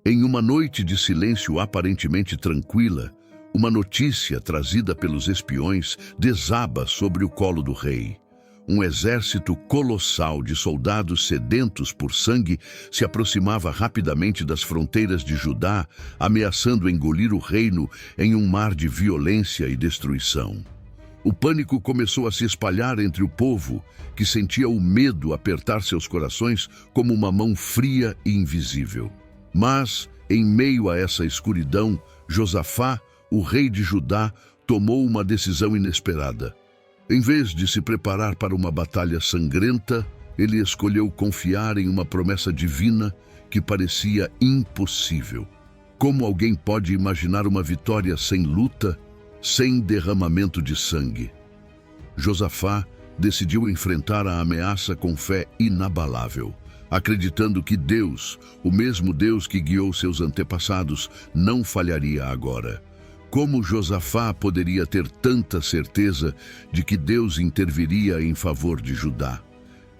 Em uma noite de silêncio aparentemente tranquila, uma notícia trazida pelos espiões desaba sobre o colo do rei. Um exército colossal de soldados sedentos por sangue se aproximava rapidamente das fronteiras de Judá, ameaçando engolir o reino em um mar de violência e destruição. O pânico começou a se espalhar entre o povo, que sentia o medo apertar seus corações como uma mão fria e invisível. Mas, em meio a essa escuridão, Josafá, o rei de Judá, tomou uma decisão inesperada. Em vez de se preparar para uma batalha sangrenta, ele escolheu confiar em uma promessa divina que parecia impossível. Como alguém pode imaginar uma vitória sem luta, sem derramamento de sangue? Josafá decidiu enfrentar a ameaça com fé inabalável, acreditando que Deus, o mesmo Deus que guiou seus antepassados, não falharia agora. Como Josafá poderia ter tanta certeza de que Deus interviria em favor de Judá?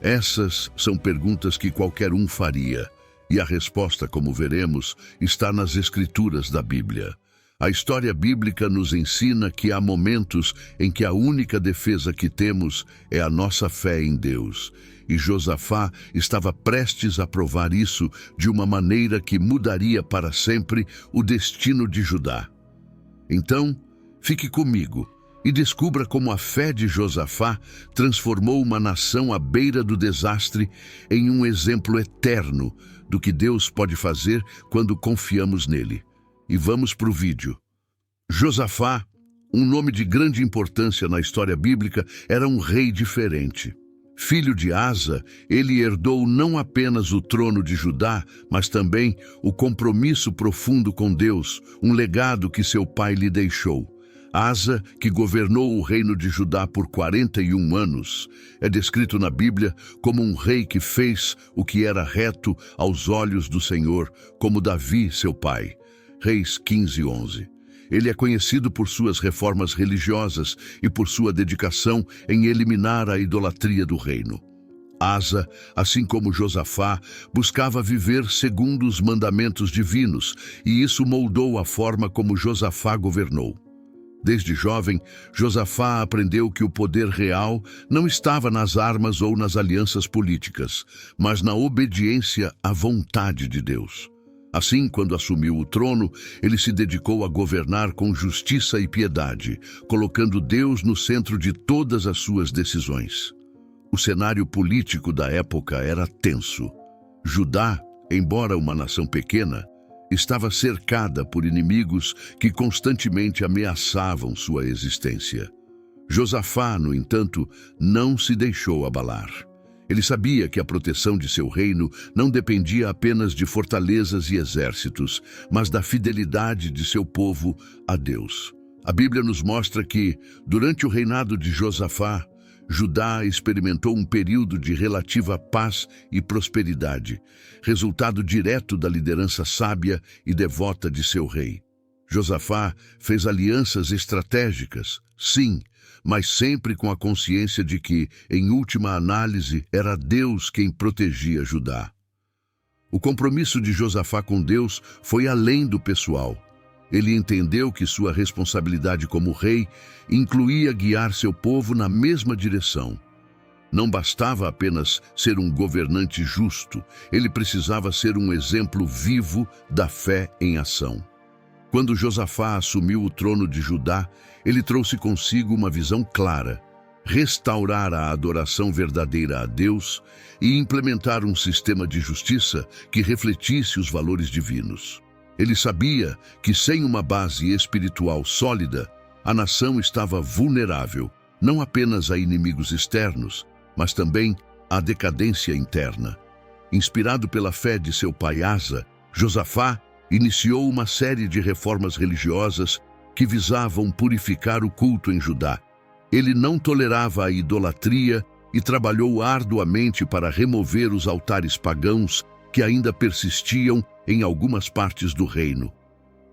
Essas são perguntas que qualquer um faria, e a resposta, como veremos, está nas Escrituras da Bíblia. A história bíblica nos ensina que há momentos em que a única defesa que temos é a nossa fé em Deus. E Josafá estava prestes a provar isso de uma maneira que mudaria para sempre o destino de Judá. Então, fique comigo e descubra como a fé de Josafá transformou uma nação à beira do desastre em um exemplo eterno do que Deus pode fazer quando confiamos nele. E vamos para o vídeo. Josafá, um nome de grande importância na história bíblica, era um rei diferente. Filho de Asa, ele herdou não apenas o trono de Judá, mas também o compromisso profundo com Deus, um legado que seu pai lhe deixou. Asa, que governou o reino de Judá por 41 anos, é descrito na Bíblia como um rei que fez o que era reto aos olhos do Senhor, como Davi, seu pai. Reis 15:11. Ele é conhecido por suas reformas religiosas e por sua dedicação em eliminar a idolatria do reino. Asa, assim como Josafá, buscava viver segundo os mandamentos divinos, e isso moldou a forma como Josafá governou. Desde jovem, Josafá aprendeu que o poder real não estava nas armas ou nas alianças políticas, mas na obediência à vontade de Deus. Assim, quando assumiu o trono, ele se dedicou a governar com justiça e piedade, colocando Deus no centro de todas as suas decisões. O cenário político da época era tenso. Judá, embora uma nação pequena, estava cercada por inimigos que constantemente ameaçavam sua existência. Josafá, no entanto, não se deixou abalar. Ele sabia que a proteção de seu reino não dependia apenas de fortalezas e exércitos, mas da fidelidade de seu povo a Deus. A Bíblia nos mostra que, durante o reinado de Josafá, Judá experimentou um período de relativa paz e prosperidade, resultado direto da liderança sábia e devota de seu rei. Josafá fez alianças estratégicas, sim, mas sempre com a consciência de que, em última análise, era Deus quem protegia Judá. O compromisso de Josafá com Deus foi além do pessoal. Ele entendeu que sua responsabilidade como rei incluía guiar seu povo na mesma direção. Não bastava apenas ser um governante justo, ele precisava ser um exemplo vivo da fé em ação. Quando Josafá assumiu o trono de Judá, ele trouxe consigo uma visão clara: restaurar a adoração verdadeira a Deus e implementar um sistema de justiça que refletisse os valores divinos. Ele sabia que sem uma base espiritual sólida, a nação estava vulnerável, não apenas a inimigos externos, mas também à decadência interna. Inspirado pela fé de seu pai Asa, Josafá iniciou uma série de reformas religiosas que visavam purificar o culto em Judá. Ele não tolerava a idolatria e trabalhou arduamente para remover os altares pagãos que ainda persistiam em algumas partes do reino.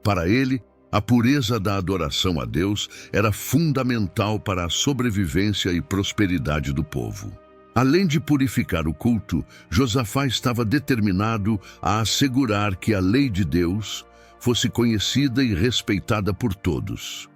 Para ele, a pureza da adoração a Deus era fundamental para a sobrevivência e prosperidade do povo. Além de purificar o culto, Josafá estava determinado a assegurar que a lei de Deus fosse conhecida e respeitada por todos.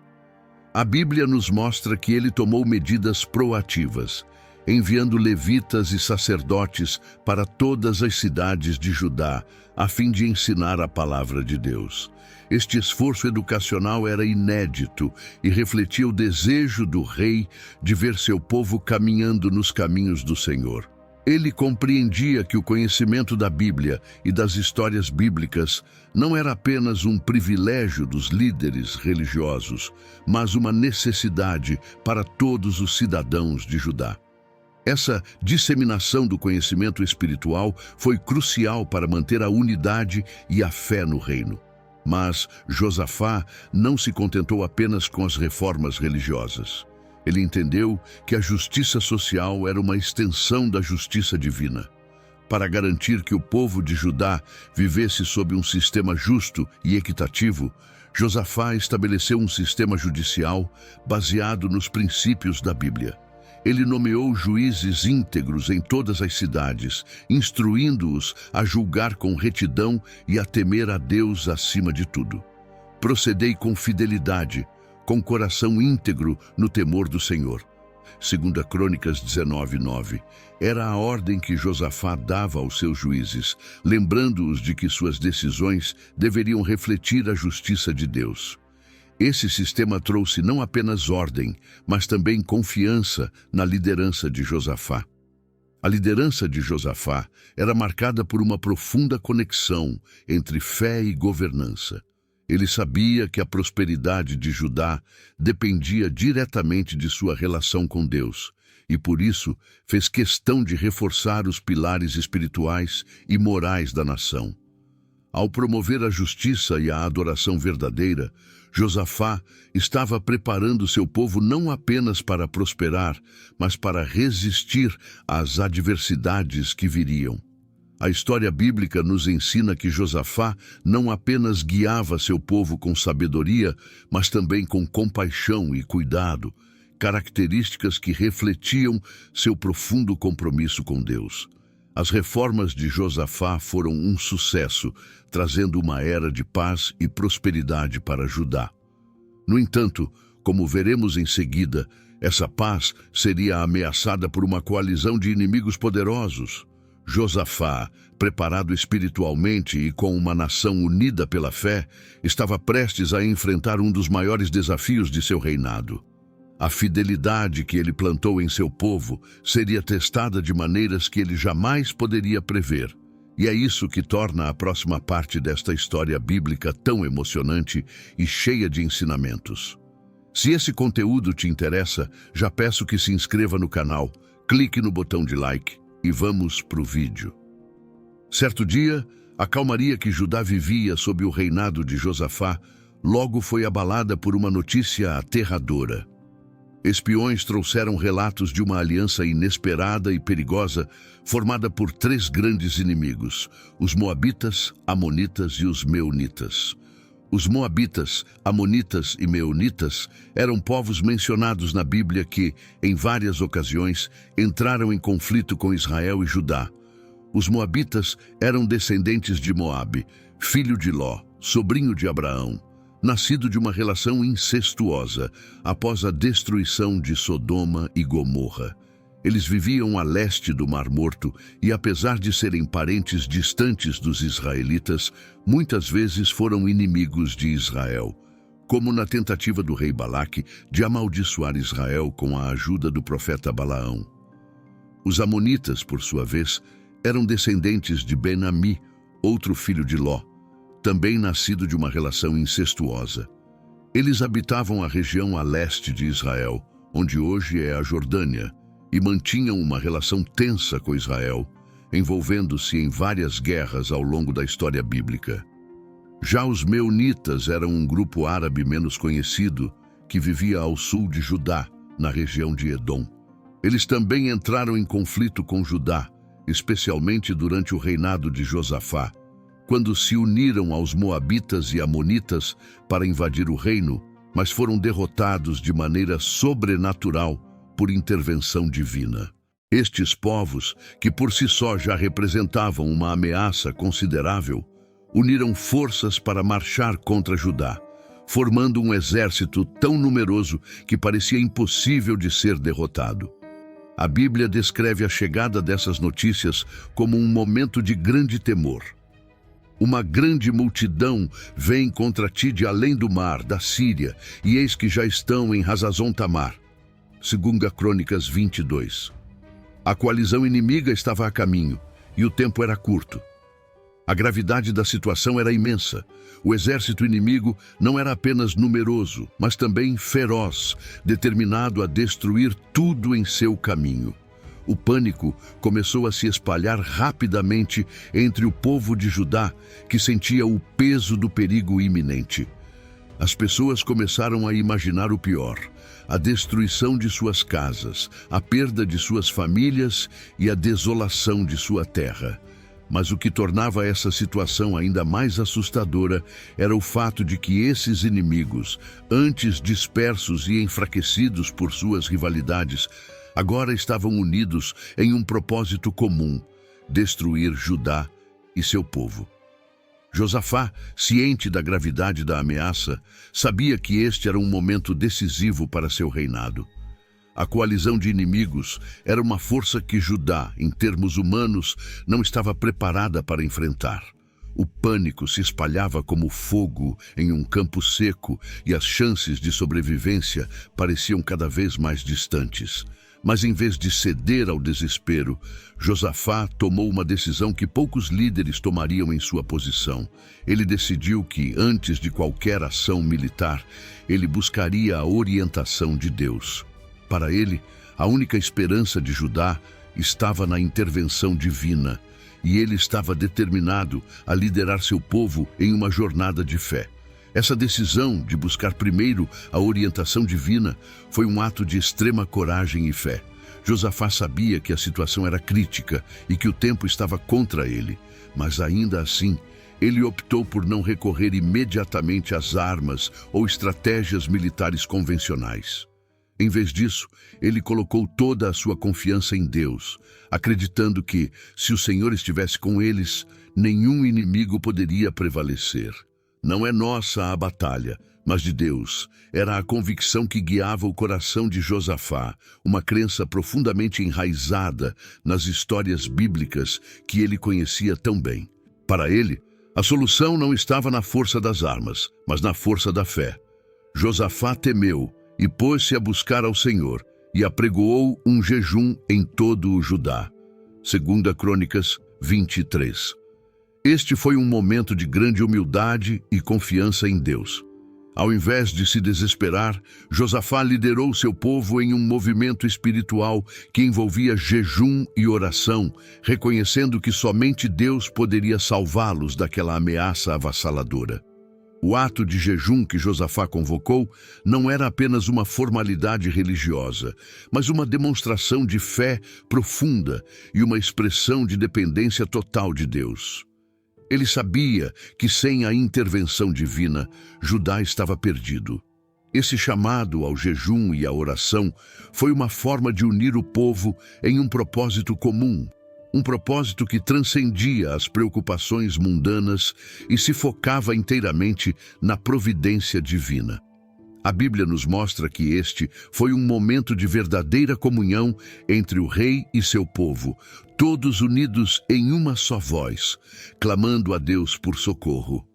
A Bíblia nos mostra que ele tomou medidas proativas, enviando levitas e sacerdotes para todas as cidades de Judá, a fim de ensinar a palavra de Deus. Este esforço educacional era inédito e refletia o desejo do rei de ver seu povo caminhando nos caminhos do Senhor. Ele compreendia que o conhecimento da Bíblia e das histórias bíblicas não era apenas um privilégio dos líderes religiosos, mas uma necessidade para todos os cidadãos de Judá. Essa disseminação do conhecimento espiritual foi crucial para manter a unidade e a fé no reino. Mas Josafá não se contentou apenas com as reformas religiosas. Ele entendeu que a justiça social era uma extensão da justiça divina. Para garantir que o povo de Judá vivesse sob um sistema justo e equitativo, Josafá estabeleceu um sistema judicial baseado nos princípios da Bíblia. Ele nomeou juízes íntegros em todas as cidades, instruindo-os a julgar com retidão e a temer a Deus acima de tudo. Procedei com fidelidade, com coração íntegro no temor do Senhor. 2 Crônicas 19:9. Era a ordem que Josafá dava aos seus juízes, lembrando-os de que suas decisões deveriam refletir a justiça de Deus. Esse sistema trouxe não apenas ordem, mas também confiança na liderança de Josafá. A liderança de Josafá era marcada por uma profunda conexão entre fé e governança. Ele sabia que a prosperidade de Judá dependia diretamente de sua relação com Deus, e por isso fez questão de reforçar os pilares espirituais e morais da nação. Ao promover a justiça e a adoração verdadeira, Josafá estava preparando seu povo não apenas para prosperar, mas para resistir às adversidades que viriam. A história bíblica nos ensina que Josafá não apenas guiava seu povo com sabedoria, mas também com compaixão e cuidado, características que refletiam seu profundo compromisso com Deus. As reformas de Josafá foram um sucesso, trazendo uma era de paz e prosperidade para Judá. No entanto, como veremos em seguida, essa paz seria ameaçada por uma coalizão de inimigos poderosos. Josafá, preparado espiritualmente e com uma nação unida pela fé, estava prestes a enfrentar um dos maiores desafios de seu reinado. A fidelidade que ele plantou em seu povo seria testada de maneiras que ele jamais poderia prever. E é isso que torna a próxima parte desta história bíblica tão emocionante e cheia de ensinamentos. Se esse conteúdo te interessa, já peço que se inscreva no canal, clique no botão de like e vamos para o vídeo. Certo dia, a calmaria que Judá vivia sob o reinado de Josafá logo foi abalada por uma notícia aterradora. Espiões trouxeram relatos de uma aliança inesperada e perigosa formada por 3 grandes inimigos: os Moabitas, Amonitas e os Meunitas. Os Moabitas, Amonitas e Meunitas eram povos mencionados na Bíblia que, em várias ocasiões, entraram em conflito com Israel e Judá. Os Moabitas eram descendentes de Moabe, filho de Ló, sobrinho de Abraão, nascido de uma relação incestuosa após a destruição de Sodoma e Gomorra. Eles viviam a leste do Mar Morto e, apesar de serem parentes distantes dos israelitas, muitas vezes foram inimigos de Israel, como na tentativa do rei Balaque de amaldiçoar Israel com a ajuda do profeta Balaão. Os Amonitas, por sua vez, eram descendentes de Ben-Ami, outro filho de Ló, também nascido de uma relação incestuosa. Eles habitavam a região a leste de Israel, onde hoje é a Jordânia, e mantinham uma relação tensa com Israel, envolvendo-se em várias guerras ao longo da história bíblica. Já os Meunitas eram um grupo árabe menos conhecido que vivia ao sul de Judá, na região de Edom. Eles também entraram em conflito com Judá, especialmente durante o reinado de Josafá, quando se uniram aos Moabitas e Amonitas para invadir o reino, mas foram derrotados de maneira sobrenatural por intervenção divina. Estes povos, que por si só já representavam uma ameaça considerável, uniram forças para marchar contra Judá, formando um exército tão numeroso que parecia impossível de ser derrotado. A Bíblia descreve a chegada dessas notícias como um momento de grande temor. Uma grande multidão vem contra ti de além do mar, da Síria, e eis que já estão em Hazazon Tamar. 2 Crônicas 22. A coalizão inimiga estava a caminho, e o tempo era curto. A gravidade da situação era imensa. O exército inimigo não era apenas numeroso, mas também feroz, determinado a destruir tudo em seu caminho. O pânico começou a se espalhar rapidamente entre o povo de Judá, que sentia o peso do perigo iminente. As pessoas começaram a imaginar o pior: a destruição de suas casas, a perda de suas famílias e a desolação de sua terra. Mas o que tornava essa situação ainda mais assustadora era o fato de que esses inimigos, antes dispersos e enfraquecidos por suas rivalidades, agora estavam unidos em um propósito comum: destruir Judá e seu povo. Josafá, ciente da gravidade da ameaça, sabia que este era um momento decisivo para seu reinado. A coalizão de inimigos era uma força que Judá, em termos humanos, não estava preparada para enfrentar. O pânico se espalhava como fogo em um campo seco e as chances de sobrevivência pareciam cada vez mais distantes. Mas em vez de ceder ao desespero, Josafá tomou uma decisão que poucos líderes tomariam em sua posição. Ele decidiu que, antes de qualquer ação militar, ele buscaria a orientação de Deus. Para ele, a única esperança de Judá estava na intervenção divina, e ele estava determinado a liderar seu povo em uma jornada de fé. Essa decisão de buscar primeiro a orientação divina foi um ato de extrema coragem e fé. Josafá sabia que a situação era crítica e que o tempo estava contra ele, mas ainda assim, ele optou por não recorrer imediatamente às armas ou estratégias militares convencionais. Em vez disso, ele colocou toda a sua confiança em Deus, acreditando que, se o Senhor estivesse com eles, nenhum inimigo poderia prevalecer. Não é nossa a batalha, mas de Deus. Era a convicção que guiava o coração de Josafá, uma crença profundamente enraizada nas histórias bíblicas que ele conhecia tão bem. Para ele, a solução não estava na força das armas, mas na força da fé. Josafá temeu e pôs-se a buscar ao Senhor, e apregoou um jejum em todo o Judá. 2 Crônicas 23. Este foi um momento de grande humildade e confiança em Deus. Ao invés de se desesperar, Josafá liderou seu povo em um movimento espiritual que envolvia jejum e oração, reconhecendo que somente Deus poderia salvá-los daquela ameaça avassaladora. O ato de jejum que Josafá convocou não era apenas uma formalidade religiosa, mas uma demonstração de fé profunda e uma expressão de dependência total de Deus. Ele sabia que sem a intervenção divina, Judá estava perdido. Esse chamado ao jejum e à oração foi uma forma de unir o povo em um propósito comum, um propósito que transcendia as preocupações mundanas e se focava inteiramente na providência divina. A Bíblia nos mostra que este foi um momento de verdadeira comunhão entre o rei e seu povo, todos unidos em uma só voz, clamando a Deus por socorro.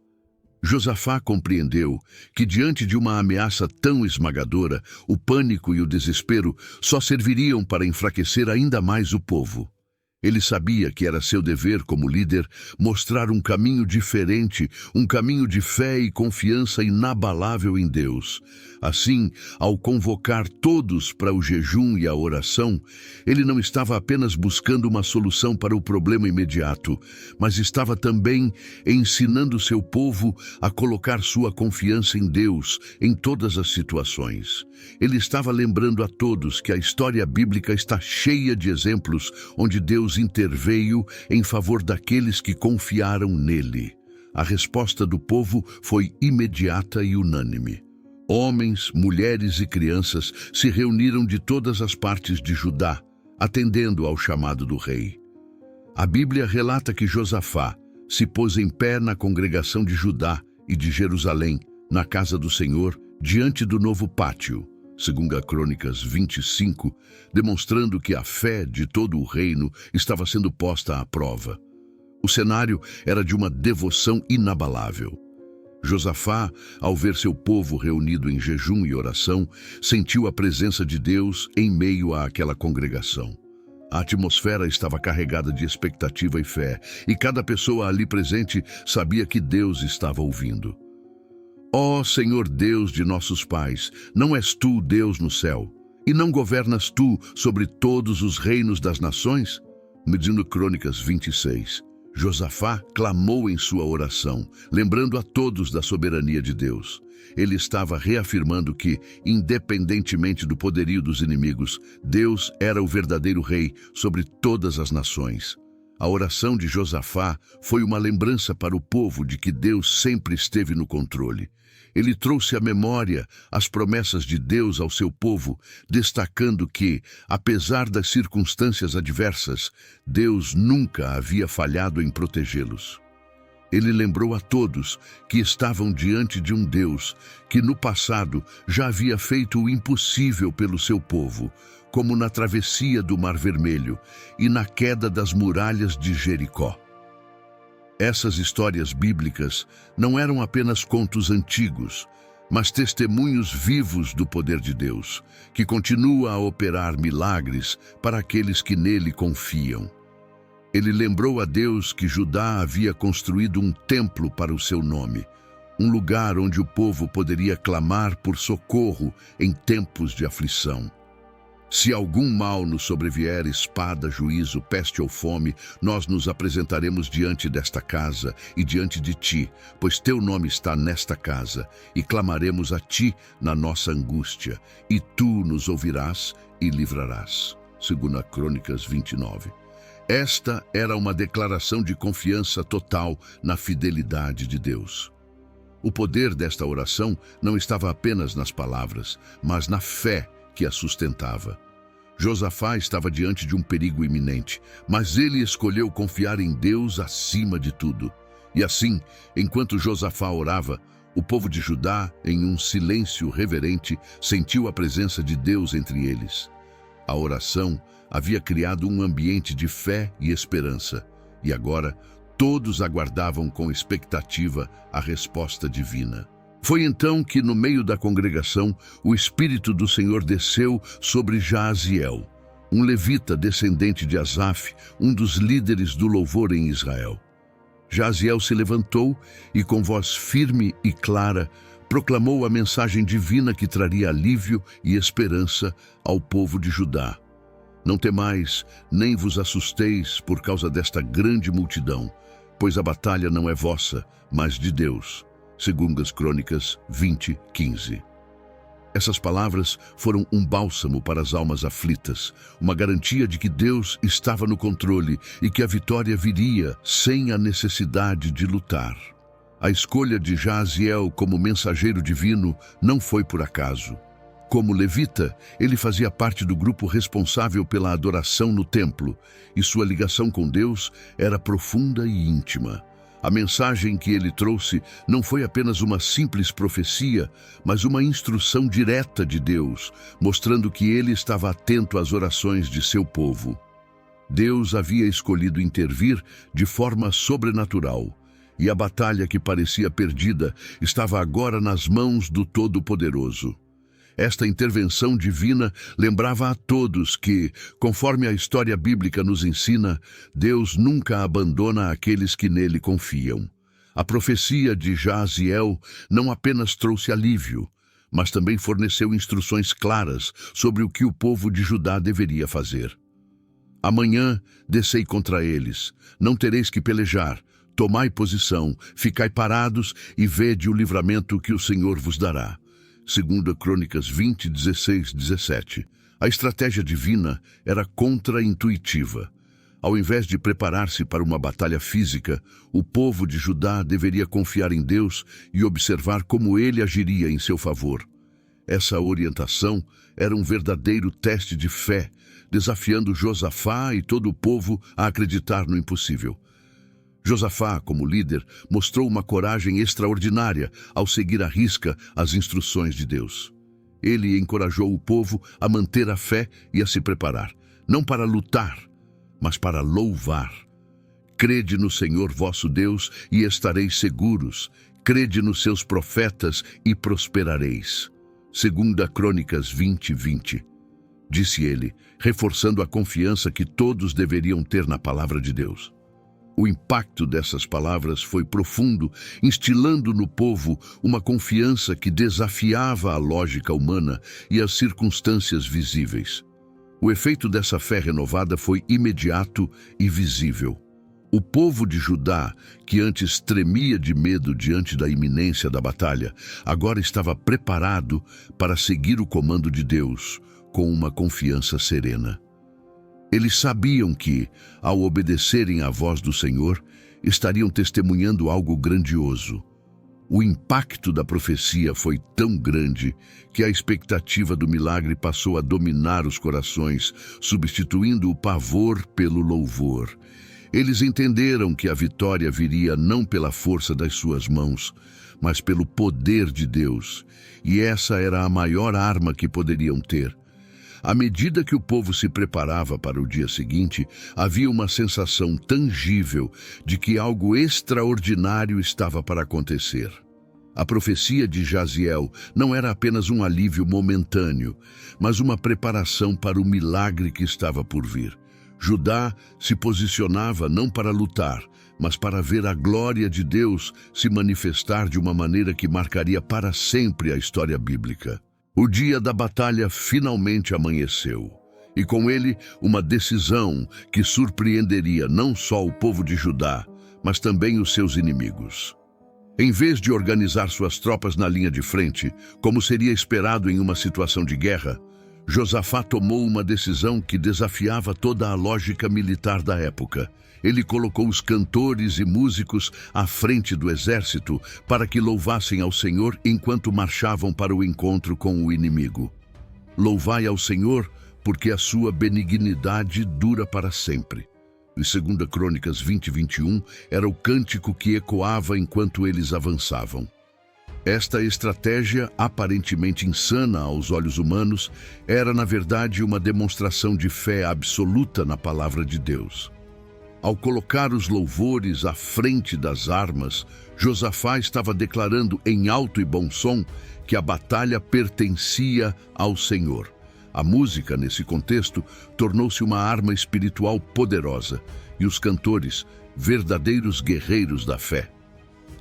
Josafá compreendeu que, diante de uma ameaça tão esmagadora, o pânico e o desespero só serviriam para enfraquecer ainda mais o povo. Ele sabia que era seu dever como líder mostrar um caminho diferente, um caminho de fé e confiança inabalável em Deus. Assim, ao convocar todos para o jejum e a oração, ele não estava apenas buscando uma solução para o problema imediato, mas estava também ensinando seu povo a colocar sua confiança em Deus em todas as situações. Ele estava lembrando a todos que a história bíblica está cheia de exemplos onde Deus interveio em favor daqueles que confiaram nele. A resposta do povo foi imediata e unânime. Homens, mulheres e crianças se reuniram de todas as partes de Judá, atendendo ao chamado do rei. A Bíblia relata que Josafá se pôs em pé na congregação de Judá e de Jerusalém, na casa do Senhor, diante do novo pátio, segundo a Crônicas 25, demonstrando que a fé de todo o reino estava sendo posta à prova. O cenário era de uma devoção inabalável. Josafá, ao ver seu povo reunido em jejum e oração, sentiu a presença de Deus em meio àquela congregação. A atmosfera estava carregada de expectativa e fé, e cada pessoa ali presente sabia que Deus estava ouvindo. Ó Senhor Deus de nossos pais, não és tu Deus no céu, e não governas tu sobre todos os reinos das nações? Medindo Crônicas 26. Josafá clamou em sua oração, lembrando a todos da soberania de Deus. Ele estava reafirmando que, independentemente do poderio dos inimigos, Deus era o verdadeiro rei sobre todas as nações. A oração de Josafá foi uma lembrança para o povo de que Deus sempre esteve no controle. Ele trouxe à memória as promessas de Deus ao seu povo, destacando que, apesar das circunstâncias adversas, Deus nunca havia falhado em protegê-los. Ele lembrou a todos que estavam diante de um Deus que no passado já havia feito o impossível pelo seu povo, como na travessia do Mar Vermelho e na queda das muralhas de Jericó. Essas histórias bíblicas não eram apenas contos antigos, mas testemunhos vivos do poder de Deus, que continua a operar milagres para aqueles que nele confiam. Ele lembrou a Deus que Judá havia construído um templo para o seu nome, um lugar onde o povo poderia clamar por socorro em tempos de aflição. Se algum mal nos sobrevier, espada, juízo, peste ou fome, nós nos apresentaremos diante desta casa e diante de ti, pois teu nome está nesta casa, e clamaremos a ti na nossa angústia, e tu nos ouvirás e livrarás. Segundo a Crônicas 29. Esta era uma declaração de confiança total na fidelidade de Deus. O poder desta oração não estava apenas nas palavras, mas na fé que a sustentava. Josafá estava diante de um perigo iminente, mas ele escolheu confiar em Deus acima de tudo. E assim, enquanto Josafá orava, o povo de Judá, em um silêncio reverente, sentiu a presença de Deus entre eles. A oração havia criado um ambiente de fé e esperança, e agora todos aguardavam com expectativa a resposta divina. Foi então que, no meio da congregação, o Espírito do Senhor desceu sobre Jaaziel, um levita descendente de Asaf, um dos líderes do louvor em Israel. Jaaziel se levantou e, com voz firme e clara, proclamou a mensagem divina que traria alívio e esperança ao povo de Judá. Não temais, nem vos assusteis por causa desta grande multidão, pois a batalha não é vossa, mas de Deus. Segundo as Crônicas 20:15. Essas palavras foram um bálsamo para as almas aflitas, uma garantia de que Deus estava no controle e que a vitória viria sem a necessidade de lutar. A escolha de Jaaziel como mensageiro divino não foi por acaso. Como levita, ele fazia parte do grupo responsável pela adoração no templo, e sua ligação com Deus era profunda e íntima. A mensagem que ele trouxe não foi apenas uma simples profecia, mas uma instrução direta de Deus, mostrando que ele estava atento às orações de seu povo. Deus havia escolhido intervir de forma sobrenatural, e a batalha que parecia perdida estava agora nas mãos do Todo-Poderoso. Esta intervenção divina lembrava a todos que, conforme a história bíblica nos ensina, Deus nunca abandona aqueles que nele confiam. A profecia de Jaaziel não apenas trouxe alívio, mas também forneceu instruções claras sobre o que o povo de Judá deveria fazer. Amanhã descei contra eles, não tereis que pelejar, tomai posição, ficai parados e vede o livramento que o Senhor vos dará. Segundo Crônicas 20, 16, 17. A estratégia divina era contra-intuitiva. Ao invés de preparar-se para uma batalha física, o povo de Judá deveria confiar em Deus e observar como ele agiria em seu favor. Essa orientação era um verdadeiro teste de fé, desafiando Josafá e todo o povo a acreditar no impossível. Josafá, como líder, mostrou uma coragem extraordinária ao seguir à risca as instruções de Deus. Ele encorajou o povo a manter a fé e a se preparar, não para lutar, mas para louvar. Crede no Senhor vosso Deus e estareis seguros. Crede nos seus profetas e prosperareis. 2 Crônicas 20:20. Disse ele, reforçando a confiança que todos deveriam ter na palavra de Deus. O impacto dessas palavras foi profundo, instilando no povo uma confiança que desafiava a lógica humana e as circunstâncias visíveis. O efeito dessa fé renovada foi imediato e visível. O povo de Judá, que antes tremia de medo diante da iminência da batalha, agora estava preparado para seguir o comando de Deus com uma confiança serena. Eles sabiam que, ao obedecerem à voz do Senhor, estariam testemunhando algo grandioso. O impacto da profecia foi tão grande que a expectativa do milagre passou a dominar os corações, substituindo o pavor pelo louvor. Eles entenderam que a vitória viria não pela força das suas mãos, mas pelo poder de Deus, e essa era a maior arma que poderiam ter. À medida que o povo se preparava para o dia seguinte, havia uma sensação tangível de que algo extraordinário estava para acontecer. A profecia de Jaziel não era apenas um alívio momentâneo, mas uma preparação para o milagre que estava por vir. Judá se posicionava não para lutar, mas para ver a glória de Deus se manifestar de uma maneira que marcaria para sempre a história bíblica. O dia da batalha finalmente amanheceu, e com ele uma decisão que surpreenderia não só o povo de Judá, mas também os seus inimigos. Em vez de organizar suas tropas na linha de frente, como seria esperado em uma situação de guerra, Josafá tomou uma decisão que desafiava toda a lógica militar da época. Ele colocou os cantores e músicos à frente do exército para que louvassem ao Senhor enquanto marchavam para o encontro com o inimigo. Louvai ao Senhor, porque a sua benignidade dura para sempre. E 2 Crônicas 20:21 era o cântico que ecoava enquanto eles avançavam. Esta estratégia, aparentemente insana aos olhos humanos, era na verdade uma demonstração de fé absoluta na palavra de Deus. Ao colocar os louvores à frente das armas, Josafá estava declarando em alto e bom som que a batalha pertencia ao Senhor. A música, nesse contexto, tornou-se uma arma espiritual poderosa e os cantores, verdadeiros guerreiros da fé.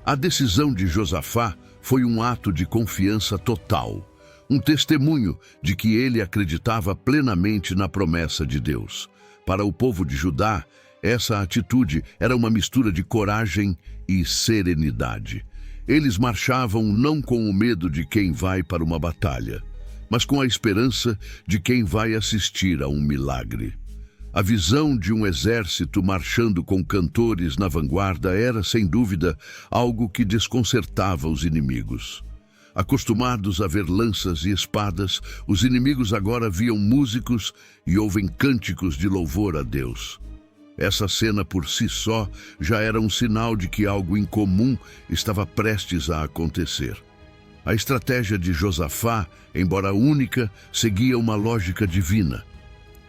A decisão de Josafá foi um ato de confiança total, um testemunho de que ele acreditava plenamente na promessa de Deus. Para o povo de Judá, essa atitude era uma mistura de coragem e serenidade. Eles marchavam não com o medo de quem vai para uma batalha, mas com a esperança de quem vai assistir a um milagre. A visão de um exército marchando com cantores na vanguarda era, sem dúvida, algo que desconcertava os inimigos. Acostumados a ver lanças e espadas, os inimigos agora viam músicos e ouvem cânticos de louvor a Deus. Essa cena por si só já era um sinal de que algo incomum estava prestes a acontecer. A estratégia de Josafá, embora única, seguia uma lógica divina.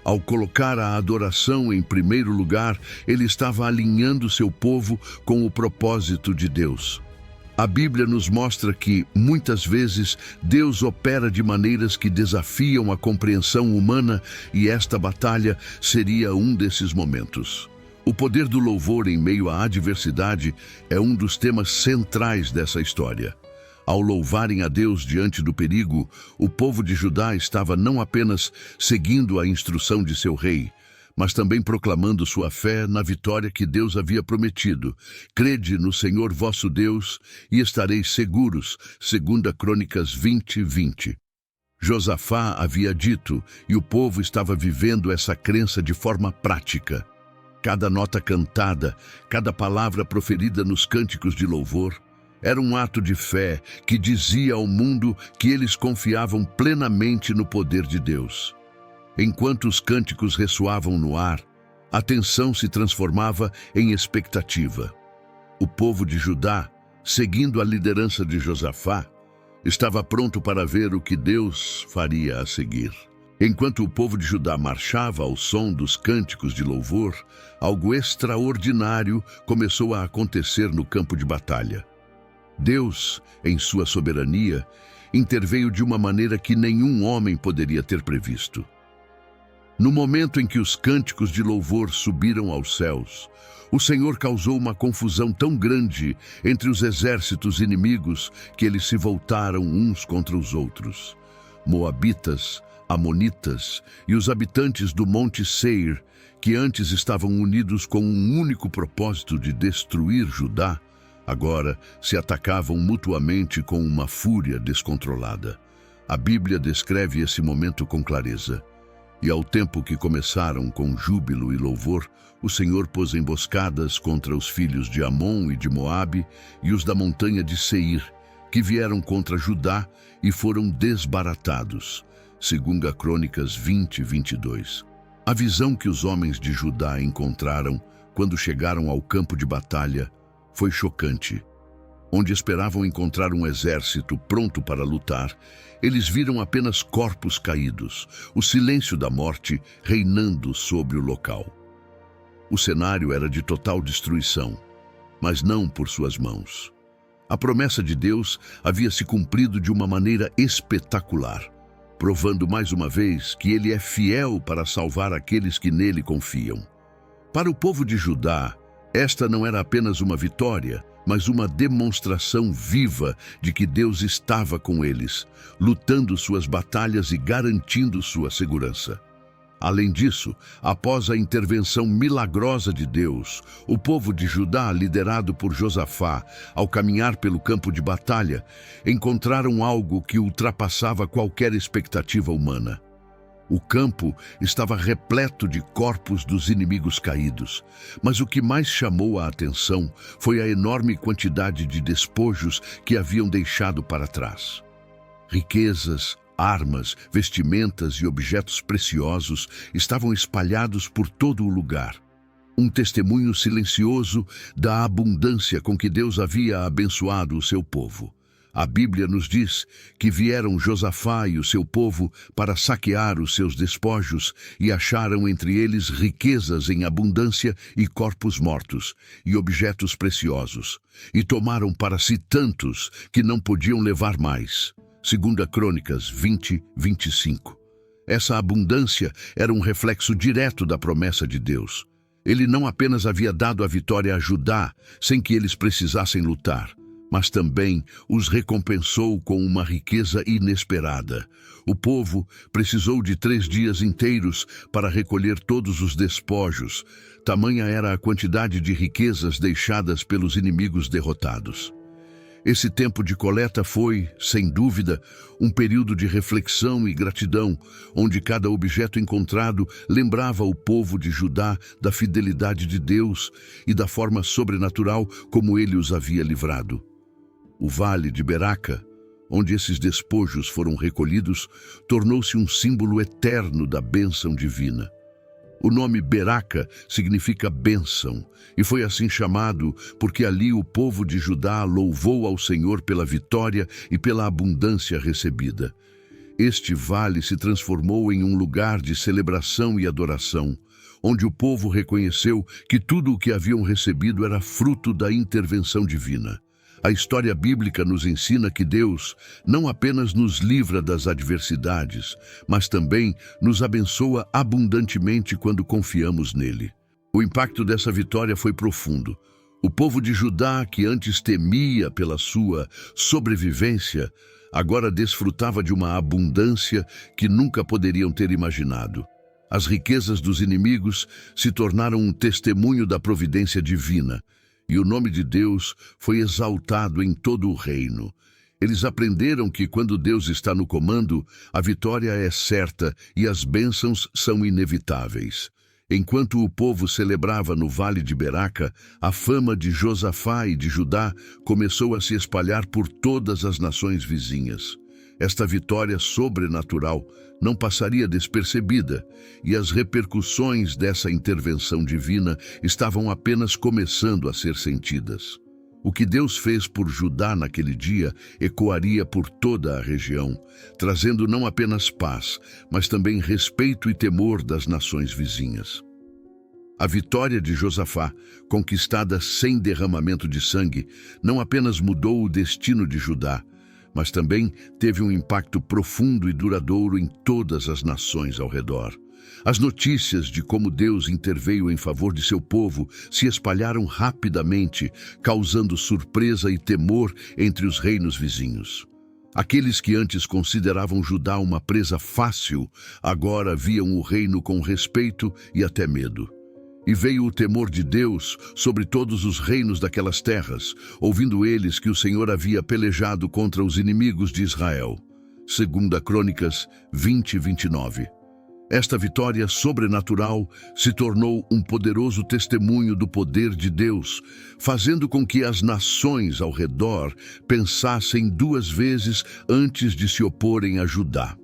Ao colocar a adoração em primeiro lugar, ele estava alinhando seu povo com o propósito de Deus. A Bíblia nos mostra que, muitas vezes, Deus opera de maneiras que desafiam a compreensão humana e esta batalha seria um desses momentos. O poder do louvor em meio à adversidade é um dos temas centrais dessa história. Ao louvarem a Deus diante do perigo, o povo de Judá estava não apenas seguindo a instrução de seu rei, mas também proclamando sua fé na vitória que Deus havia prometido. Crede no Senhor vosso Deus e estareis seguros. 2 Crônicas 20:20. Josafá havia dito, e o povo estava vivendo essa crença de forma prática. Cada nota cantada, cada palavra proferida nos cânticos de louvor, era um ato de fé que dizia ao mundo que eles confiavam plenamente no poder de Deus. Enquanto os cânticos ressoavam no ar, a tensão se transformava em expectativa. O povo de Judá, seguindo a liderança de Josafá, estava pronto para ver o que Deus faria a seguir. Enquanto o povo de Judá marchava ao som dos cânticos de louvor, algo extraordinário começou a acontecer no campo de batalha. Deus, em sua soberania, interveio de uma maneira que nenhum homem poderia ter previsto. No momento em que os cânticos de louvor subiram aos céus, o Senhor causou uma confusão tão grande entre os exércitos inimigos que eles se voltaram uns contra os outros. Moabitas, amonitas e os habitantes do Monte Seir, que antes estavam unidos com um único propósito de destruir Judá, agora se atacavam mutuamente com uma fúria descontrolada. A Bíblia descreve esse momento com clareza. E ao tempo que começaram com júbilo e louvor, o Senhor pôs emboscadas contra os filhos de Amon e de Moabe e os da montanha de Seir, que vieram contra Judá e foram desbaratados. 2 Crônicas 20:22. A visão que os homens de Judá encontraram quando chegaram ao campo de batalha foi chocante. Onde esperavam encontrar um exército pronto para lutar, eles viram apenas corpos caídos, o silêncio da morte reinando sobre o local. O cenário era de total destruição, mas não por suas mãos. A promessa de Deus havia se cumprido de uma maneira espetacular, provando mais uma vez que Ele é fiel para salvar aqueles que nele confiam. Para o povo de Judá, esta não era apenas uma vitória, mas uma demonstração viva de que Deus estava com eles, lutando suas batalhas e garantindo sua segurança. Além disso, após a intervenção milagrosa de Deus, o povo de Judá, liderado por Josafá, ao caminhar pelo campo de batalha, encontraram algo que ultrapassava qualquer expectativa humana. O campo estava repleto de corpos dos inimigos caídos, mas o que mais chamou a atenção foi a enorme quantidade de despojos que haviam deixado para trás. Riquezas, armas, vestimentas e objetos preciosos estavam espalhados por todo o lugar. Um testemunho silencioso da abundância com que Deus havia abençoado o seu povo. A Bíblia nos diz que vieram Josafá e o seu povo para saquear os seus despojos e acharam entre eles riquezas em abundância e corpos mortos e objetos preciosos, e tomaram para si tantos que não podiam levar mais. 2 Crônicas 20:25. Essa abundância era um reflexo direto da promessa de Deus. Ele não apenas havia dado a vitória a Judá sem que eles precisassem lutar, mas também os recompensou com uma riqueza inesperada. O povo precisou de 3 dias inteiros para recolher todos os despojos. Tamanha era a quantidade de riquezas deixadas pelos inimigos derrotados. Esse tempo de coleta foi, sem dúvida, um período de reflexão e gratidão, onde cada objeto encontrado lembrava o povo de Judá da fidelidade de Deus e da forma sobrenatural como ele os havia livrado. O vale de Beraca, onde esses despojos foram recolhidos, tornou-se um símbolo eterno da bênção divina. O nome Beraca significa bênção, e foi assim chamado porque ali o povo de Judá louvou ao Senhor pela vitória e pela abundância recebida. Este vale se transformou em um lugar de celebração e adoração, onde o povo reconheceu que tudo o que haviam recebido era fruto da intervenção divina. A história bíblica nos ensina que Deus não apenas nos livra das adversidades, mas também nos abençoa abundantemente quando confiamos nele. O impacto dessa vitória foi profundo. O povo de Judá, que antes temia pela sua sobrevivência, agora desfrutava de uma abundância que nunca poderiam ter imaginado. As riquezas dos inimigos se tornaram um testemunho da providência divina, e o nome de Deus foi exaltado em todo o reino. Eles aprenderam que quando Deus está no comando, a vitória é certa e as bênçãos são inevitáveis. Enquanto o povo celebrava no Vale de Beraca, a fama de Josafá e de Judá começou a se espalhar por todas as nações vizinhas. Esta vitória sobrenatural não passaria despercebida, e as repercussões dessa intervenção divina estavam apenas começando a ser sentidas. O que Deus fez por Judá naquele dia ecoaria por toda a região, trazendo não apenas paz, mas também respeito e temor das nações vizinhas. A vitória de Josafá, conquistada sem derramamento de sangue, não apenas mudou o destino de Judá, mas também teve um impacto profundo e duradouro em todas as nações ao redor. As notícias de como Deus interveio em favor de seu povo se espalharam rapidamente, causando surpresa e temor entre os reinos vizinhos. Aqueles que antes consideravam Judá uma presa fácil, agora viam o reino com respeito e até medo. E veio o temor de Deus sobre todos os reinos daquelas terras, ouvindo eles que o Senhor havia pelejado contra os inimigos de Israel. 2 Crônicas 20:29. Esta vitória sobrenatural se tornou um poderoso testemunho do poder de Deus, fazendo com que as nações ao redor pensassem duas vezes antes de se oporem a Judá.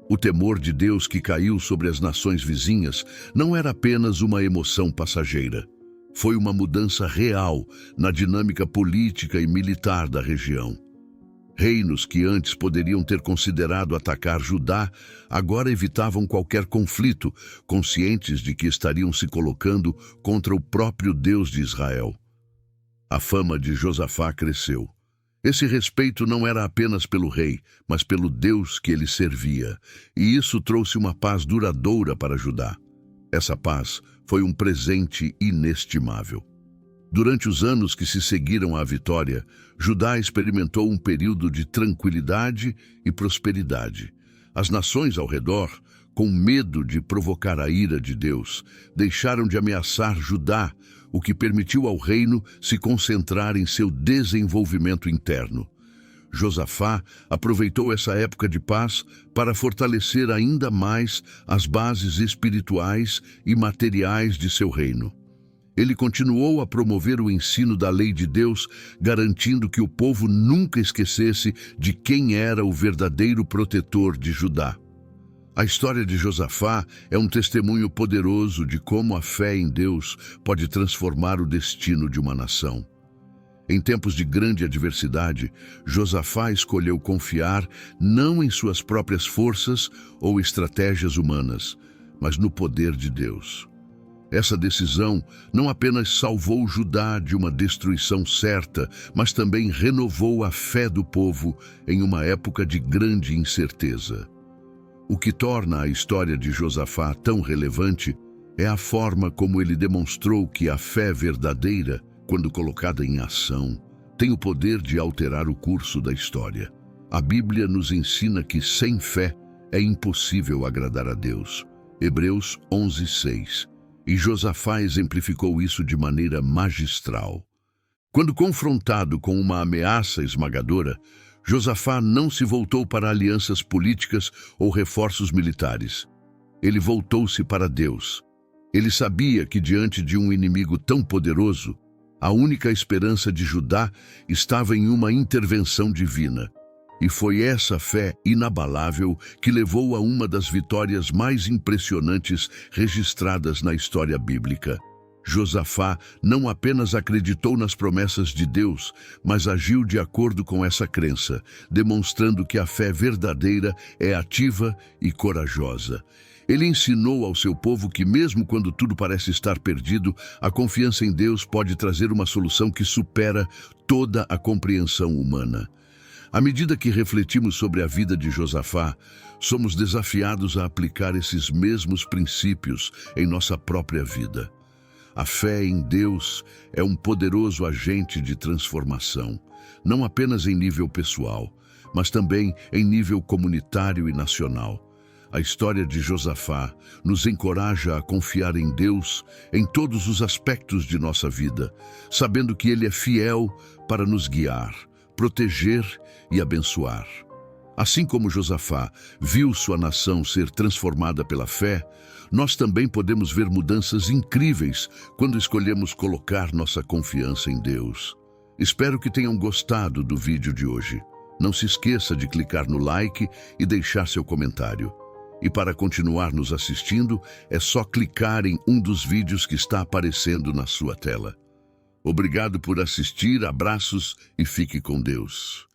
O temor de Deus que caiu sobre as nações vizinhas não era apenas uma emoção passageira. Foi uma mudança real na dinâmica política e militar da região. Reinos que antes poderiam ter considerado atacar Judá, agora evitavam qualquer conflito, conscientes de que estariam se colocando contra o próprio Deus de Israel. A fama de Josafá cresceu. Esse respeito não era apenas pelo rei, mas pelo Deus que ele servia, e isso trouxe uma paz duradoura para Judá. Essa paz foi um presente inestimável. Durante os anos que se seguiram à vitória, Judá experimentou um período de tranquilidade e prosperidade. As nações ao redor, com medo de provocar a ira de Deus, deixaram de ameaçar Judá, o que permitiu ao reino se concentrar em seu desenvolvimento interno. Josafá aproveitou essa época de paz para fortalecer ainda mais as bases espirituais e materiais de seu reino. Ele continuou a promover o ensino da lei de Deus, garantindo que o povo nunca esquecesse de quem era o verdadeiro protetor de Judá. A história de Josafá é um testemunho poderoso de como a fé em Deus pode transformar o destino de uma nação. Em tempos de grande adversidade, Josafá escolheu confiar não em suas próprias forças ou estratégias humanas, mas no poder de Deus. Essa decisão não apenas salvou Judá de uma destruição certa, mas também renovou a fé do povo em uma época de grande incerteza. O que torna a história de Josafá tão relevante é a forma como ele demonstrou que a fé verdadeira, quando colocada em ação, tem o poder de alterar o curso da história. A Bíblia nos ensina que sem fé é impossível agradar a Deus. Hebreus 11:6. E Josafá exemplificou isso de maneira magistral. Quando confrontado com uma ameaça esmagadora, Josafá não se voltou para alianças políticas ou reforços militares. Ele voltou-se para Deus. Ele sabia que diante de um inimigo tão poderoso, a única esperança de Judá estava em uma intervenção divina. E foi essa fé inabalável que levou a uma das vitórias mais impressionantes registradas na história bíblica. Josafá não apenas acreditou nas promessas de Deus, mas agiu de acordo com essa crença, demonstrando que a fé verdadeira é ativa e corajosa. Ele ensinou ao seu povo que mesmo quando tudo parece estar perdido, a confiança em Deus pode trazer uma solução que supera toda a compreensão humana. À medida que refletimos sobre a vida de Josafá, somos desafiados a aplicar esses mesmos princípios em nossa própria vida. A fé em Deus é um poderoso agente de transformação, não apenas em nível pessoal, mas também em nível comunitário e nacional. A história de Josafá nos encoraja a confiar em Deus em todos os aspectos de nossa vida, sabendo que Ele é fiel para nos guiar, proteger e abençoar. Assim como Josafá viu sua nação ser transformada pela fé, nós também podemos ver mudanças incríveis quando escolhemos colocar nossa confiança em Deus. Espero que tenham gostado do vídeo de hoje. Não se esqueça de clicar no like e deixar seu comentário. E para continuar nos assistindo, é só clicar em um dos vídeos que está aparecendo na sua tela. Obrigado por assistir, abraços e fique com Deus.